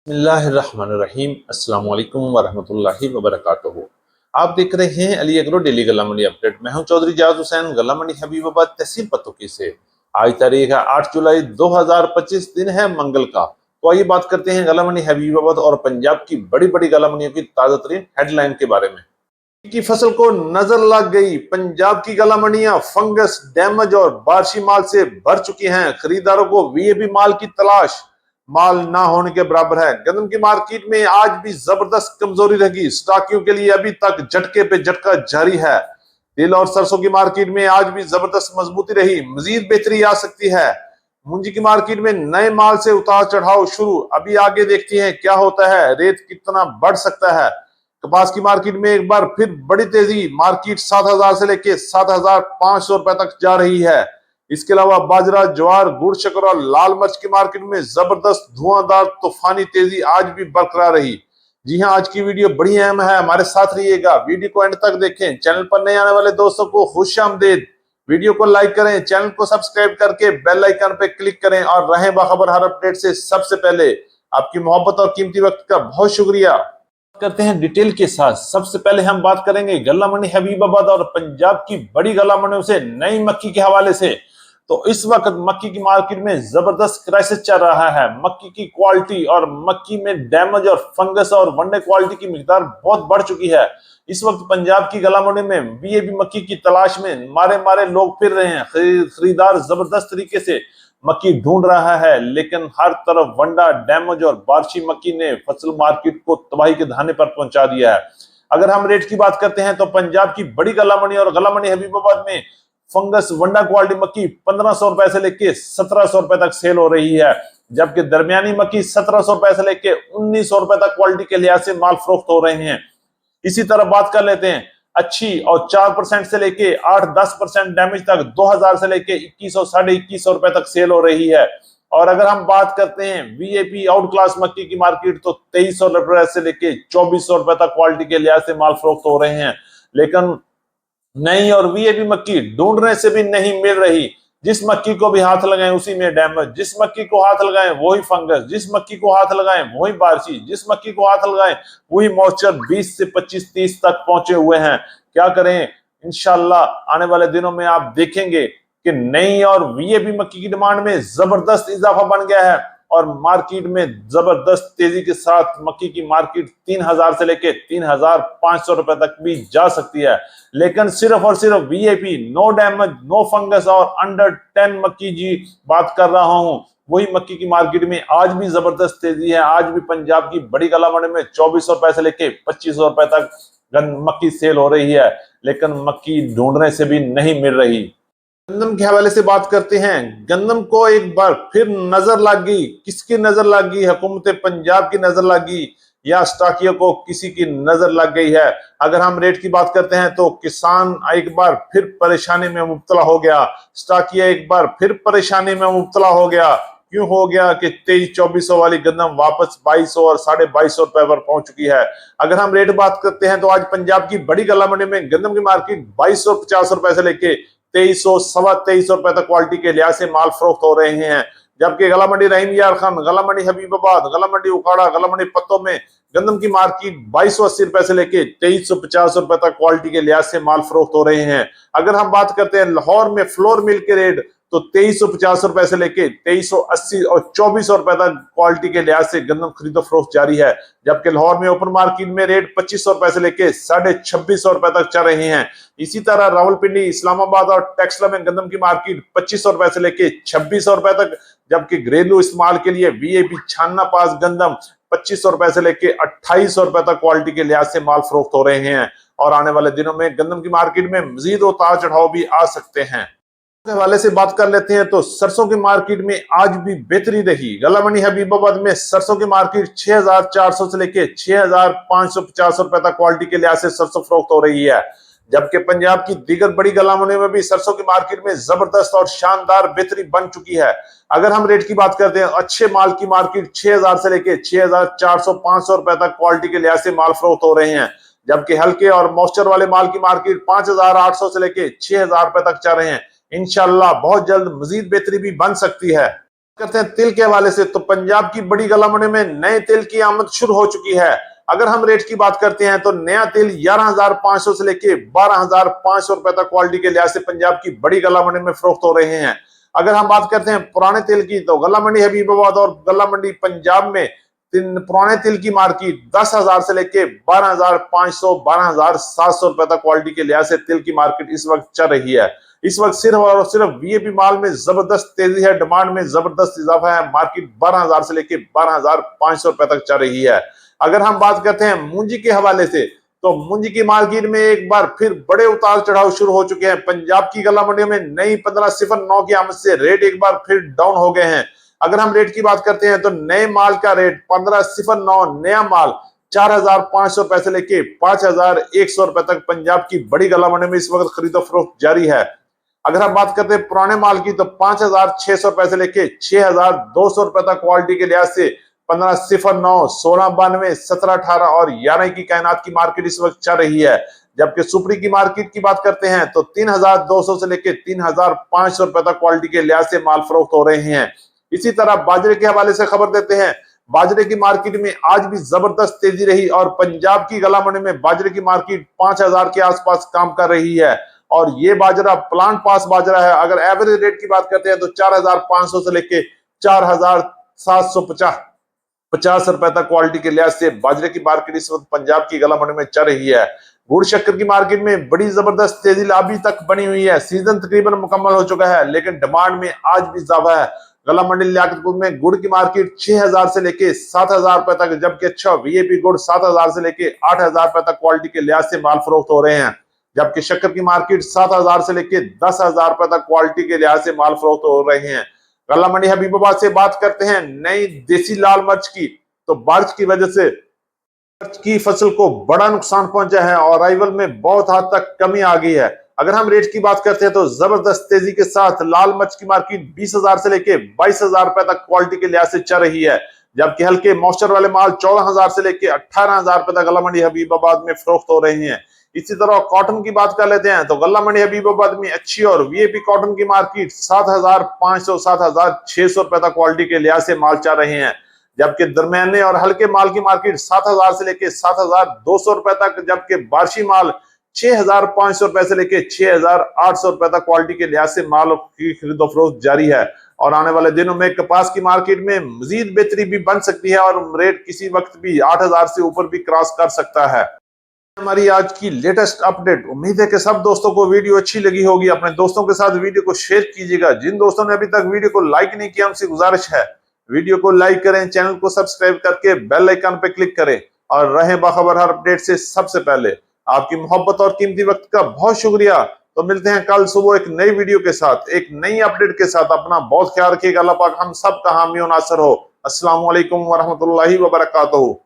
बिस्मिल्लाहिर्रहमानिर्रहीम अस्सलाम वालेकुम वरहमतुल्लाहि वबरकातुहू। आप देख रहे हैं अली एग्रो डेली गला मंडी अपडेट। मैं हूं चौधरी जाज हुसैन, गला मंडी हबीबाबाद, तहसील पतोकी से। आज तारीख है 8 जुलाई 2025, दिन है मंगल का। तो आइए बात करते हैं गला मंडी हबीबाबाद और पंजाब की बड़ी बड़ी गला मंडियों की ताजा तरीन हेडलाइन के बारे में। की फसल को नजर लग गई। पंजाब की गला मंडियां फंगस, डैमेज और बारिशी माल से भर चुकी हैं। खरीदारों को वीआईपी माल की तलाश माल ना होने के बराबर है। गंदम की मार्केट में आज भी जबरदस्त कमजोरी रही। स्टॉकियों के लिए अभी तक झटके पे झटका जारी है। तिल और सरसों की मार्केट में आज भी जबरदस्त मजबूती रही। मजीद बेहतरी आ सकती है। मुंजी की मार्केट में नए माल से उतार चढ़ाव शुरू। अभी आगे देखते हैं क्या होता है, रेट कितना बढ़ सकता है। कपास की मार्केट में एक बार फिर बड़ी तेजी। मार्केट 7,000 से लेके 7,500 रुपए तक जा रही है। इसके अलावा बाजरा, ज्वार, गुड़, शक्कर और लाल मिर्च की मार्केट में जबरदस्त धुआंधार तूफानी तेजी आज भी बरकरार रही। जी हां, आज की वीडियो बड़ी अहम है, हमारे साथ रहिएगा, वीडियो को एंड तक देखें। चैनल पर नए आने वाले दोस्तों को खुशामदीद। वीडियो को लाइक करें, चैनल को सब्सक्राइब करके बेल आइकन पे क्लिक करें और रहें बाखबर हर अपडेट से सबसे पहले। आपकी मोहब्बत और कीमती वक्त का बहुत शुक्रिया। करते हैं डिटेल के साथ। सबसे पहले हम बात करेंगे गला मंडी हबीबाबाद और पंजाब की बड़ी गला मंडियों से नई मक्की के हवाले से। तो इस वक्त मक्की की मार्केट में जबरदस्त क्राइसिस चल रहा है। मक्की की क्वालिटी और मक्की में डैमेज और फंगस और वनडे क्वालिटी की मिकदार बहुत बढ़ चुकी है। इस वक्त पंजाब की गला मंडी में वीआईपी मक्की की तलाश में मारे मारे लोग फिर रहे हैं। खरीदार जबरदस्त तरीके से मक्की ढूंढ रहा है, लेकिन हर तरफ वंडा, डैमेज और बारिशी मक्की ने फसल मार्केट को तबाही के धाने पर पहुंचा दिया है। अगर हम रेट की बात करते हैं तो पंजाब की बड़ी गला मंडी और गला मंडी हबीबाबाद में फंगस वंडा क्वालिटी मक्की 1500 रुपए से लेके 1700 रुपए तक सेल हो रही है, जबकि दरमियानी मक्की 1700 रुपए से लेके 1900 रुपए तक क्वालिटी के लिहाज से माल फरोख्त हो रहे हैं। इसी तरह बात कर लेते हैं अच्छी और 4% से लेके 8-10% डैमेज तक 2000 से लेके 2100 2150 रुपए तक सेल हो रही है। और अगर हम बात करते हैं वीआईपी आउट क्लास मक्की की मार्केट तो 2300 रुपए से लेके 2400 रुपए तक क्वालिटी के लिहाज से माल फरोख्त हो रहे हैं, लेकिन नई और वीआईपी मक्की ढूंढने से भी नहीं मिल रही। जिस मक्की को भी हाथ लगाएं उसी में डैमेज, जिस मक्की को हाथ लगाएं वही फंगस, जिस मक्की को हाथ लगाएं वही बारिशी, जिस मक्की को हाथ लगाएं वही मॉइस्चर 20 से 25-30 तक पहुंचे हुए हैं। क्या करें, इंशाल्लाह आने वाले दिनों में आप देखेंगे कि नई और वीआईपी मक्की की डिमांड में जबरदस्त इजाफा बन गया है और मार्केट में जबरदस्त तेजी के साथ मक्की की मार्केट 3000 से लेके 3500 रुपए तक भी जा सकती है। लेकिन सिर्फ और सिर्फ VIP, no damage, no fungus और अंडर 10 मक्की जी बात कर रहा हूं, वही मक्की की मार्केट में आज भी जबरदस्त तेजी है। आज भी पंजाब की बड़ी गला मंडी में 2400 रुपए से लेके 2500 रुपए तक मक्की सेल हो रही है, लेकिन मक्की ढूंढने से भी नहीं मिल रही। गंदम के हवाले से बात करते हैं। गंदम को एक बार फिर नजर लग गई। किसकी नजर लग गई? हुकूमत पंजाब की नजर लग गई या स्टॉकियों को किसी की नजर लग गई है? अगर हम रेट की बात करते हैं तो किसान एक बार फिर परेशानी में मुब्तला हो गया। स्टॉकिया एक बार फिर परेशानी में मुब्तला हो गया। क्यों हो गया कि 2300-2400 वाली गंदम वापस 2200 और 2250 रुपए पर पहुंच चुकी है। अगर हम रेट बात करते हैं तो आज पंजाब की बड़ी गला मंडी में गंदम की मार्केट 2250 रुपए से लेके 2300, 2350 रुपए तक क्वालिटी के लिहाज से माल फरोख्त हो रहे हैं। जबकि गला मंडी रहीम यार खान, गला मंडी हबीबाबाद, गला मंडी उखाड़ा, गला मंडी पत्तों में गंदम की मार्केट 2280 रुपए से लेके 2350 रुपए तक क्वालिटी के लिहाज से माल फरोख्त हो रहे हैं। अगर हम बात करते हैं लाहौर में फ्लोर मिल के रेट तो 2350 रुपए से लेके 2380 और 2400 रुपए तक क्वालिटी के लिहाज से गंदम खरीदो फरोख्त जारी है। जबकि लाहौर में ओपन मार्केट में रेट 2500 रुपए से लेके 2650 रुपए तक चल रहे हैं। इसी तरह रावलपिंडी, इस्लामाबाद और टेक्सला में गंदम की मार्केट 2500 रुपए से लेके 2600 रुपए तक, जबकि घरेलू इस्तेमाल के लिए वीआईपी छान्ना पास गंदम 2500 रुपए से लेके 2800 रुपए तक क्वालिटी के लिहाज से माल फरोख्त हो रहे हैं। और आने वाले दिनों में गंदम की मार्केट में मजीद उतार चढ़ाव भी आ सकते हैं। के हवाले से बात कर लेते हैं तो सरसों की मार्केट में आज भी बेहतरी रही। गला मंडी हबीबाबाद में सरसों की मार्केट 6400 से लेके 6550 रुपए तक क्वालिटी के लिहाज से सरसों फरोख्त हो रही है। जबकि पंजाब की दीगर बड़ी गला मंडी में भी सरसों की मार्केट में जबरदस्त और शानदार बेहतरी बन चुकी है। अगर हम रेट की बात करते हैं, अच्छे माल की मार्केट 6000 से लेके 6400-500 रुपए तक क्वालिटी के लिहाज से माल फरोख्त हो रहे हैं। जबकि हल्के और मॉइस्चर वाले माल की मार्केट 5800 से लेके 6000 रुपए तक चल रहे हैं। इंशाल्लाह बहुत जल्द मजीद बेहतरी भी बन सकती है। करते हैं तेल के हवाले से, तो पंजाब की बड़ी गला मंडी में नए तेल की आमद शुरू हो चुकी है। अगर हम रेट की बात करते हैं तो नया तेल 11,500 से लेके 12,500 रुपए तक क्वालिटी के लिहाज से पंजाब की बड़ी गला मंडी में फरोख्त हो रहे हैं। अगर हम बात करते हैं पुराने तेल की, तो गला मंडी हबीबाबाद और गला मंडी पंजाब में पुराने तेल की मार्केट 10,000 से लेके 12,500 12,700 रुपए तक क्वालिटी के लिहाज से तेल की मार्केट इस वक्त चल रही है। इस वक्त सिर्फ और सिर्फ वीएपी माल में जबरदस्त तेजी है, डिमांड में जबरदस्त इजाफा है। मार्केट 12,000 से लेके 12,500 रुपए तक चल रही है। अगर हम बात करते हैं मूंजी के हवाले से, तो मूंजी की मार्केट में एक बार फिर बड़े उतार चढ़ाव शुरू हो चुके हैं। पंजाब की गला मंडियों में नई 1509 की आमद से रेट एक बार फिर डाउन हो गए हैं। अगर हम रेट की बात करते हैं तो नए माल का रेट 1509 नया माल 4,500 रुपए से लेके 5,100 रुपए तक पंजाब की बड़ी गला मंडी में इस वक्त खरीदो फरोख्त जारी है। अगर हम बात करते हैं पुराने माल की, तो 5,600 रुपए से लेके 6,200 रुपए तक क्वालिटी के लिहाज से 1509 1692 1718 और 11 की कायनात की मार्केट इस वक्त चल रही है। जबकि सुपरी की मार्केट की बात करते हैं तो 3,200 से लेके 3,500 रुपए तक क्वालिटी के लिहाज से माल फरोख्त हो रहे हैं। इसी तरह बाजरे के हवाले से खबर देते हैं। बाजरे की मार्केट में आज भी जबरदस्त तेजी रही और पंजाब की गला मंडी में बाजरे की मार्केट 5,000 के आसपास काम कर रही है। और ये बाजरा प्लांट पास बाजरा है। अगर एवरेज रेट की बात करते हैं तो 4,500 से लेके 4,750 रुपए तक क्वालिटी के लिहाज से बाजरे की मार्केट इस वक्त पंजाब की गला मंडी में चल रही है। गुड़ शक्कर की मार्केट में बड़ी जबरदस्त तेजी अभी तक बनी हुई है। सीजन तकरीबन मुकम्मल हो चुका है, लेकिन डिमांड में आज भी इजाफा है। गला मंडी लियाकतपुर में गुड़ की मार्केट 6,000 से लेके 7,000 रुपए तक, जबकि अच्छा वीएपी गुड़ 7,000 से लेके 8,000 रुपए तक क्वालिटी के लिहाज से माल फरोख्त हो रहे हैं। जबकि शक्कर की मार्केट 7,000 से लेके 10,000 रुपए तक क्वालिटी के लिहाज से माल फरोख्त हो रहे हैं। गला मंडी हबीबाबाद से बात करते हैं नई देसी लाल मिर्च की, तो बारिश की वजह से मिर्च की फसल को बड़ा नुकसान पहुंचा है और अराइवल में बहुत हद तक कमी आ गई है। अगर हम रेट की बात करते हैं तो जबरदस्त तेजी के साथ लाल मिर्च की मार्केट 20,000 से लेके 22,000 रुपए तक क्वालिटी के लिहाज से चल रही है। जबकि हल्के मॉइस्चर वाले माल 14,000 से लेके 18,000 रुपए तक गला मंडी हबीबाबाद में फरोख्त हो रही हैं। इसी तरह कॉटन की बात कर लेते हैं तो गला मंडी हबीबाबाद में अच्छी और वीएपी कॉटन की मार्केट 7,500 7,600 रुपए तक क्वालिटी के लिहाज से माल चल रहे हैं। जबकि दरमियाने और हल्के माल की मार्केट 7,000 से लेके 7,200 रुपए तक, जबकि बारिशी माल 6,500 रुपए से लेके 6,800 रुपए तक क्वालिटी के लिहाज से माल की खरीदो फरोख्त जारी है। और आने वाले दिनों में कपास की मार्केट में मजीद बेहतरी भी बन सकती है और रेट किसी वक्त भी 8,000 से ऊपर भी क्रॉस कर सकता है। हमारी आज की लेटेस्ट अपडेट। उम्मीद है कि सब दोस्तों को वीडियो अच्छी लगी होगी। अपने दोस्तों के साथ वीडियो को शेयर कीजिएगा। जिन दोस्तों ने अभी तक वीडियो को लाइक नहीं किया, उनसे गुजारिश है वीडियो को लाइक करें, चैनल को सब्सक्राइब करके बेल आइकन पे क्लिक करें और रहें बाखबर हर अपडेट से सबसे पहले। आपकी मोहब्बत और कीमती वक्त का बहुत शुक्रिया। तो मिलते हैं कल सुबह एक नई वीडियो के साथ, एक नई अपडेट के साथ। अपना बहुत ख्याल रखिएगा। अल्लाह पाक हम सब का हामी और नासर हो। अस्सलाम वालेकुम वरहमतुल्लाहि वबरकातुहू।